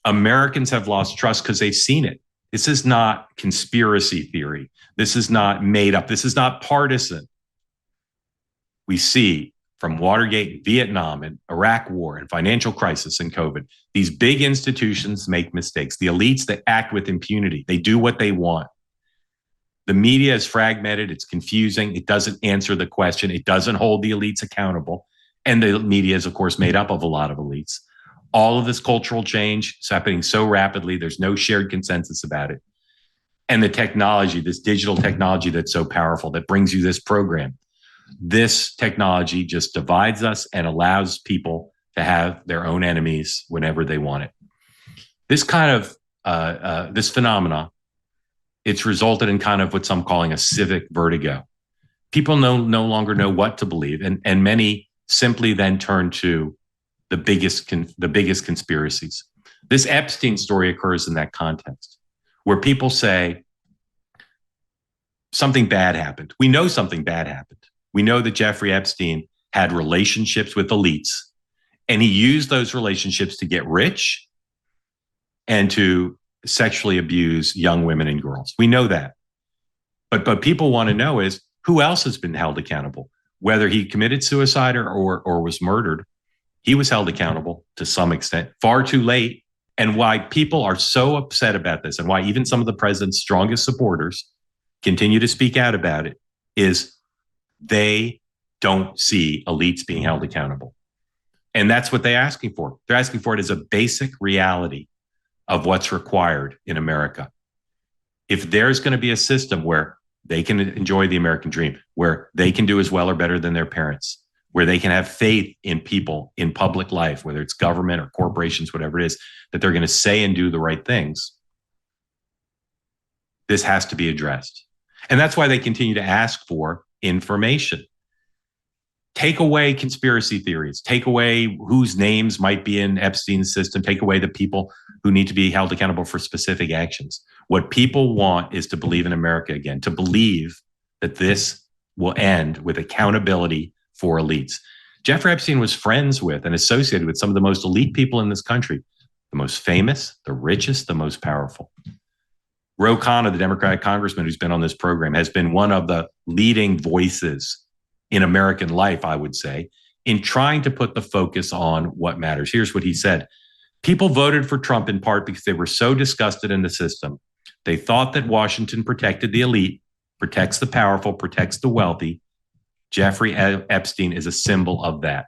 Americans have lost trust because they've seen it. This is not conspiracy theory. This is not made up. This is not partisan. We see from Watergate, Vietnam, and Iraq War, and financial crisis and COVID, these big institutions make mistakes. The elites, they act with impunity. They do what they want. The media is fragmented. It's confusing. It doesn't answer the question. It doesn't hold the elites accountable. And the media is, of course, made up of a lot of elites. All of this cultural change is happening so rapidly. There's no shared consensus about it. And the technology, this digital technology that's so powerful that brings you this program, this technology just divides us and allows people to have their own enemies whenever they want it. This kind of, this phenomena, it's resulted in kind of what some calling a civic vertigo. People no longer know what to believe. And many simply then turn to the biggest conspiracies. This Epstein story occurs in that context, where people say something bad happened. We know something bad happened. We know that Jeffrey Epstein had relationships with elites, and he used those relationships to get rich and to sexually abuse young women and girls. We know that. But people want to know is who else has been held accountable? Whether he committed suicide or was murdered, he was held accountable to some extent, far too late. And why people are so upset about this, and why even some of the president's strongest supporters continue to speak out about it, is they don't see elites being held accountable. And that's what they're asking for. They're asking for it as a basic reality of what's required in America. If there's going to be a system where they can enjoy the American dream, where they can do as well or better than their parents, where they can have faith in people in public life, whether it's government or corporations, whatever it is, that they're going to say and do the right things, this has to be addressed. And that's why they continue to ask for information. Take away conspiracy theories, take away whose names might be in Epstein's system, take away the people who need to be held accountable for specific actions. What people want is to believe in America again, to believe that this will end with accountability for elites. Jeffrey Epstein was friends with and associated with some of the most elite people in this country, the most famous, the richest, the most powerful. Ro Khanna, the Democratic congressman who's been on this program, has been one of the leading voices in American life, I would say, in trying to put the focus on what matters. Here's what he said. People voted for Trump in part because they were so disgusted in the system. They thought that Washington protected the elite, protects the powerful, protects the wealthy. Jeffrey Epstein is a symbol of that.